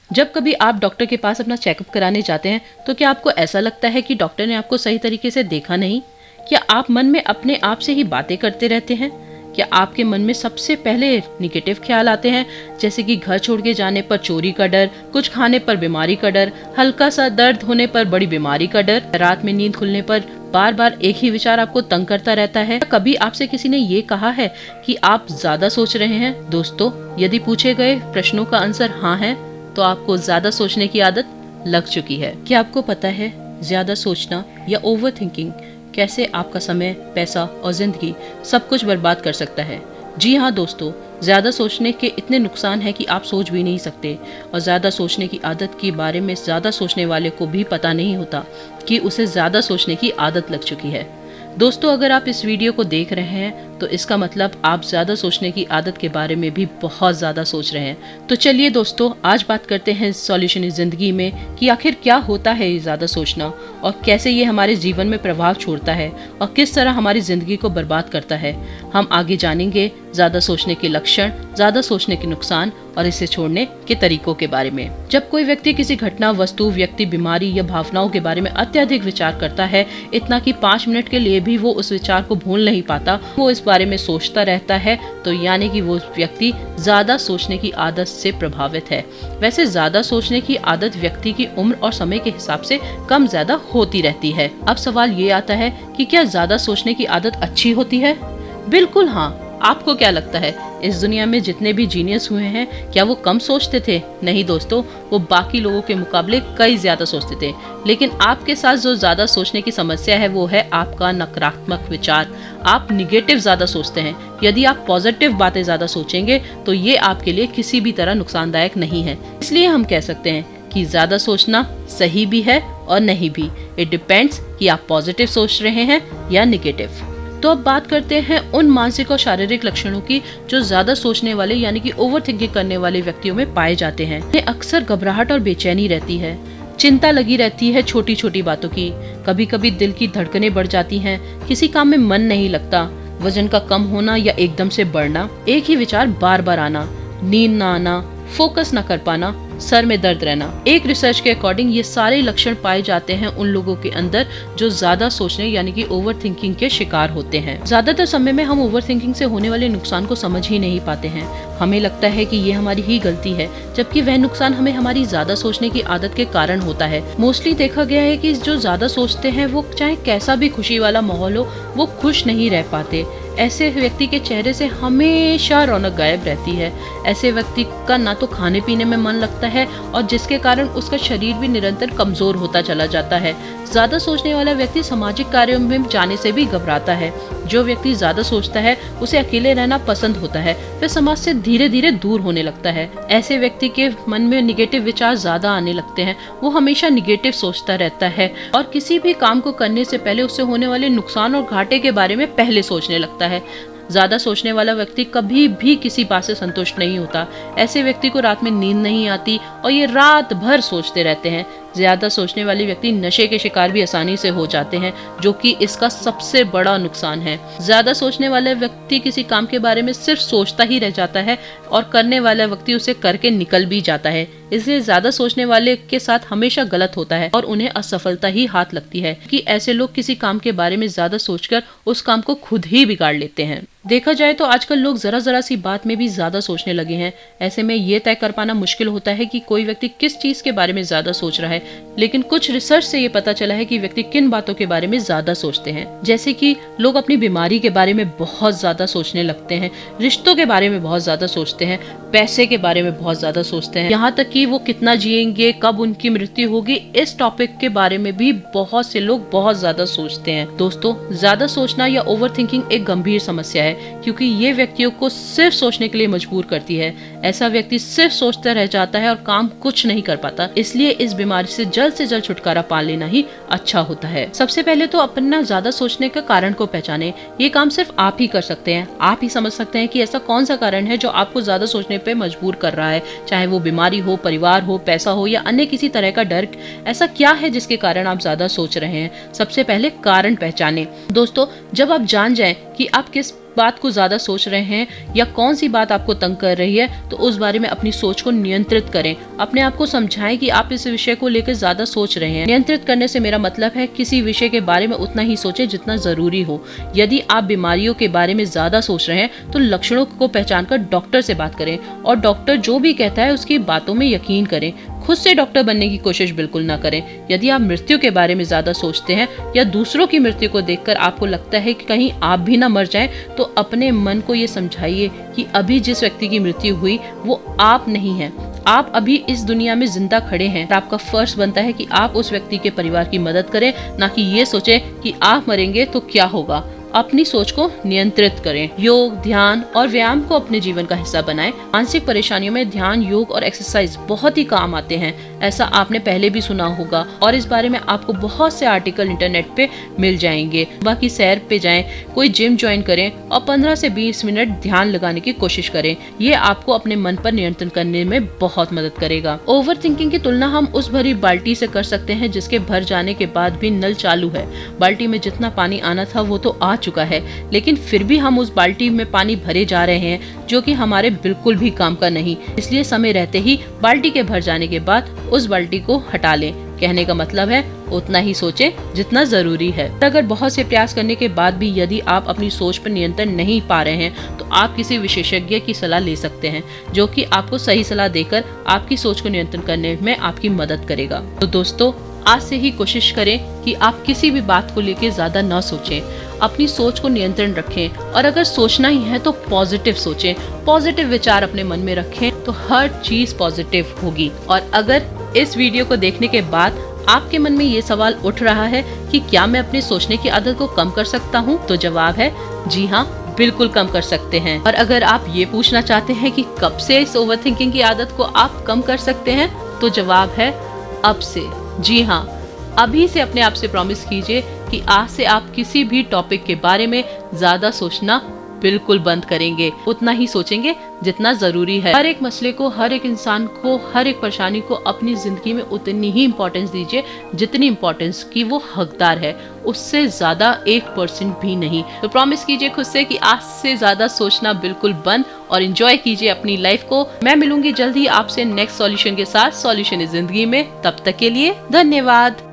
जब कभी आप डॉक्टर के पास अपना चेकअप कराने जाते हैं तो क्या आपको ऐसा लगता है कि डॉक्टर ने आपको सही तरीके से देखा नहीं? क्या आप मन में अपने आप से ही बातें करते रहते हैं? क्या आपके मन में सबसे पहले निगेटिव ख्याल आते हैं, जैसे कि घर छोड़ के जाने पर चोरी का डर, कुछ खाने पर बीमारी का डर, हल्का सा दर्द होने पर बड़ी बीमारी का डर, रात में नींद खुलने पर बार बार एक ही विचार आपको तंग करता रहता है? कभी आपसे किसी ने ये कहा है कि आप ज्यादा सोच रहे हैं? दोस्तों, यदि पूछे गए प्रश्नों का आंसर हाँ है तो आपको ज्यादा सोचने की आदत लग चुकी है। क्या आपको पता है ज्यादा सोचना या ओवर थिंकिंग कैसे आपका समय, पैसा और जिंदगी सब कुछ बर्बाद कर सकता है? जी हाँ दोस्तों, ज्यादा सोचने के इतने नुकसान हैं कि आप सोच भी नहीं सकते। और ज्यादा सोचने की आदत के बारे में ज्यादा सोचने वाले को भी पता नहीं होता कि उसे ज्यादा सोचने की आदत लग चुकी है। दोस्तों, अगर आप इस वीडियो को देख रहे हैं तो इसका मतलब आप ज्यादा सोचने की आदत के बारे में भी बहुत ज्यादा सोच रहे हैं। तो चलिए दोस्तों, आज बात करते हैं सॉल्यूशन इस जिंदगी में कि आखिर क्या होता है ये ज्यादा सोचना और कैसे ये हमारे जीवन में प्रभाव छोड़ता है और किस तरह हमारी जिंदगी को बर्बाद करता है। हम आगे जानेंगे ज्यादा सोचने के लक्षण, ज्यादा सोचने के नुकसान और इसे छोड़ने के तरीकों के बारे में। जब कोई व्यक्ति किसी घटना, वस्तु, व्यक्ति, बीमारी या भावनाओं के बारे में अत्यधिक विचार करता है, इतना कि 5 मिनट के लिए भी वो उस विचार को भूल नहीं पाता, वो इस बारे में सोचता रहता है, तो यानी कि वो व्यक्ति ज्यादा सोचने की आदत से प्रभावित है। वैसे ज्यादा सोचने की आदत व्यक्ति की उम्र और समय के हिसाब से कम ज्यादा होती रहती है। अब सवाल ये आता है कि क्या ज्यादा सोचने की आदत अच्छी होती है? बिल्कुल हाँ। आपको क्या लगता है, इस दुनिया में जितने भी जीनियस हुए हैं क्या वो कम सोचते थे? नहीं दोस्तों, वो बाकी लोगों के मुकाबले कई ज्यादा सोचते थे। लेकिन आपके साथ जो ज्यादा सोचने की समस्या है वो है आपका नकारात्मक विचार। आप निगेटिव ज्यादा सोचते हैं। यदि आप पॉजिटिव बातें ज्यादा सोचेंगे तो ये आपके लिए किसी भी तरह नुकसानदायक नहीं है। इसलिए हम कह सकते हैं कि ज्यादा सोचना सही भी है और नहीं भी। इट डिपेंड्स कि आप पॉजिटिव सोच रहे हैं या निगेटिव। तो अब बात करते हैं उन मानसिक और शारीरिक लक्षणों की जो ज्यादा सोचने वाले यानी कि ओवर थिंकिंग करने वाले व्यक्तियों में पाए जाते हैं। उन्हें अक्सर घबराहट और बेचैनी रहती है, चिंता लगी रहती है छोटी छोटी बातों की, कभी कभी दिल की धड़कनें बढ़ जाती हैं, किसी काम में मन नहीं लगता, वजन का कम होना या एकदम से बढ़ना, एक ही विचार बार बार आना, नींद ना आना, फोकस न कर पाना, सर में दर्द रहना। एक रिसर्च के अकॉर्डिंग ये सारे लक्षण पाए जाते हैं उन लोगों के अंदर जो ज्यादा सोचने यानी कि ओवर थिंकिंग के शिकार होते हैं। ज्यादातर समय में हम ओवर थिंकिंग से होने वाले नुकसान को समझ ही नहीं पाते हैं। हमें लगता है कि ये हमारी ही गलती है, जबकि वह नुकसान हमें हमारी ज्यादा सोचने की आदत के कारण होता है। मोस्टली देखा गया है कि जो ज्यादा सोचते हैं वो चाहे कैसा भी खुशी वाला माहौल हो, वो खुश नहीं रह पाते। ऐसे व्यक्ति के चेहरे से हमेशा रौनक गायब रहती है। ऐसे व्यक्ति का ना तो खाने पीने में मन लगता है और जिसके कारण उसका शरीर भी निरंतर कमजोर होता चला जाता है। ज्यादा सोचने वाला व्यक्ति सामाजिक कार्यों में जाने से भी घबराता है। जो व्यक्ति ज्यादा सोचता है उसे अकेले रहना पसंद होता है, वह समाज से धीरे धीरे दूर होने लगता है। ऐसे व्यक्ति के मन में निगेटिव विचार ज्यादा आने लगते हैं। वो हमेशा निगेटिव सोचता रहता है और किसी भी काम को करने से पहले उससे होने वाले नुकसान और घाटे के बारे में पहले सोचने लगता है। ज्यादा सोचने वाला व्यक्ति कभी भी किसी बात से संतुष्ट नहीं होता। ऐसे व्यक्ति को रात में नींद नहीं आती और ये रात भर सोचते रहते हैं। ज्यादा सोचने वाले व्यक्ति नशे के शिकार भी आसानी से हो जाते हैं, जो कि इसका सबसे बड़ा नुकसान है। ज्यादा सोचने वाले व्यक्ति किसी काम के बारे में सिर्फ सोचता ही रह जाता है और करने वाला व्यक्ति उसे करके निकल भी जाता है। इसलिए ज्यादा सोचने वाले के साथ हमेशा गलत होता है और उन्हें असफलता ही हाथ लगती है कि ऐसे लोग किसी काम के बारे में ज्यादा सोचकर उस काम को खुद ही बिगाड़ लेते हैं। देखा जाए तो आजकल लोग जरा जरा सी बात में भी ज्यादा सोचने लगे हैं। ऐसे में ये तय कर पाना मुश्किल होता है कि कोई व्यक्ति किस चीज के बारे में ज्यादा सोच रहा है। लेकिन कुछ रिसर्च से ये पता चला है कि व्यक्ति किन बातों के बारे में ज्यादा सोचते हैं। जैसे कि लोग अपनी बीमारी के बारे में बहुत ज्यादा सोचने लगते हैं, रिश्तों के बारे में बहुत ज्यादा सोचते हैं, पैसे के बारे में बहुत ज्यादा सोचते हैं, यहाँ तक कि वो कितना जिएंगे, कब उनकी मृत्यु होगी, इस टॉपिक के बारे में भी बहुत से लोग बहुत ज्यादा सोचते हैं। दोस्तों, ज्यादा सोचना या ओवर थिंकिंग एक गंभीर समस्या है, क्योंकि ये व्यक्तियों को सिर्फ सोचने के लिए मजबूर करती है। ऐसा व्यक्ति सिर्फ सोचता रह जाता है और काम कुछ नहीं कर पाता। इसलिए इस बीमारी से जल्द छुटकारा पा लेना ही अच्छा होता है। सबसे पहले तो अपना ज्यादा सोचने का कारण को पहचाने। ये काम सिर्फ आप ही कर सकते हैं। आप ही समझ सकते हैं कि ऐसा कौन सा कारण है जो आपको ज्यादा सोचने पे मजबूर कर रहा है, चाहे वो बीमारी हो, परिवार हो, पैसा हो या अन्य किसी तरह का डर। ऐसा क्या है जिसके कारण आप ज्यादा सोच रहे हैं? सबसे पहले कारण पहचाने। दोस्तों, जब आप जान जाएं कि आप किस बात को ज्यादा सोच रहे हैं या कौन सी बात आपको तंग कर रही है, तो उस बारे में अपनी सोच को नियंत्रित करें। अपने आप को समझाएं कि आप इस विषय को लेकर ज्यादा सोच रहे हैं। नियंत्रित करने से मेरा मतलब है किसी विषय के बारे में उतना ही सोचें जितना जरूरी हो। यदि आप बीमारियों के बारे में ज्यादा सोच रहे हैं तो लक्षणों को पहचानकर डॉक्टर से बात करें और डॉक्टर जो भी कहता है उसकी बातों में यकीन करें। खुद से डॉक्टर बनने की कोशिश बिल्कुल ना करें। यदि आप मृत्यु के बारे में ज्यादा सोचते हैं या दूसरों की मृत्यु को देखकर आपको लगता है कि कहीं आप भी ना मर जाएं, तो अपने मन को ये समझाइए कि अभी जिस व्यक्ति की मृत्यु हुई वो आप नहीं है। आप अभी इस दुनिया में जिंदा खड़े हैं। आपका फर्ज बनता है कि आप उस व्यक्ति के परिवार की मदद करें, ना कि ये सोचें कि आप मरेंगे तो क्या होगा। अपनी सोच को नियंत्रित करें। योग, ध्यान और व्यायाम को अपने जीवन का हिस्सा बनाएं। मानसिक परेशानियों में ध्यान, योग और एक्सरसाइज बहुत ही काम आते हैं। ऐसा आपने पहले भी सुना होगा और इस बारे में आपको बहुत से आर्टिकल इंटरनेट पे मिल जाएंगे। सुबह की सैर पे जाएं, कोई जिम ज्वाइन करें और 15 से 20 मिनट ध्यान लगाने की कोशिश करें। ये आपको अपने मन पर नियंत्रण करने में बहुत मदद करेगा। ओवर थिंकिंग की तुलना हम उस भरी बाल्टी से कर सकते हैं जिसके भर जाने के बाद भी नल चालू है। बाल्टी में जितना पानी आना था वो तो आ चुका है, लेकिन फिर भी हम उस बाल्टी में पानी भरे जा रहे हैं जो कि हमारे बिल्कुल भी काम का नहीं। इसलिए समय रहते ही बाल्टी के भर जाने के बाद उस बाल्टी को हटा लें। कहने का मतलब है उतना ही सोचें जितना जरूरी है। अगर बहुत से प्रयास करने के बाद भी यदि आप अपनी सोच पर नियंत्रण नहीं पा रहे हैं, तो आप किसी विशेषज्ञ की सलाह ले सकते हैं जो कि आपको सही सलाह देकर आपकी सोच को नियंत्रण करने में आपकी मदद करेगा। तो दोस्तों, आज से ही कोशिश करें कि आप किसी भी बात को लेकर ज्यादा न सोचें। अपनी सोच को नियंत्रण रखें और अगर सोचना ही है तो पॉजिटिव सोचें। पॉजिटिव विचार अपने मन में रखें तो हर चीज पॉजिटिव होगी। और अगर इस वीडियो को देखने के बाद आपके मन में ये सवाल उठ रहा है कि क्या मैं अपने सोचने की आदत को कम कर सकता हूँ, तो जवाब है जी हाँ, बिल्कुल कम कर सकते हैं। और अगर आप ये पूछना चाहते हैं कि कब से इस ओवरथिंकिंग की आदत को आप कम कर सकते हैं, तो जवाब है अब से। जी हाँ, अभी से अपने आप से प्रॉमिस कीजिए कि आज से आप किसी भी टॉपिक के बारे में ज्यादा सोचना बिल्कुल बंद करेंगे। उतना ही सोचेंगे जितना जरूरी है। हर एक मसले को, हर एक इंसान को, हर एक परेशानी को अपनी जिंदगी में उतनी ही इम्पोर्टेंस दीजिए जितनी इम्पोर्टेंस की वो हकदार है, उससे ज्यादा 1% भी नहीं। तो प्रॉमिस कीजिए खुद से कि आज से ज्यादा सोचना बिल्कुल बंद और एंजॉय कीजिए अपनी लाइफ को। मैं मिलूंगी जल्द ही आपसे नेक्स्ट सॉल्यूशन के साथ, सॉल्यूशन इज जिंदगी में। तब तक के लिए धन्यवाद।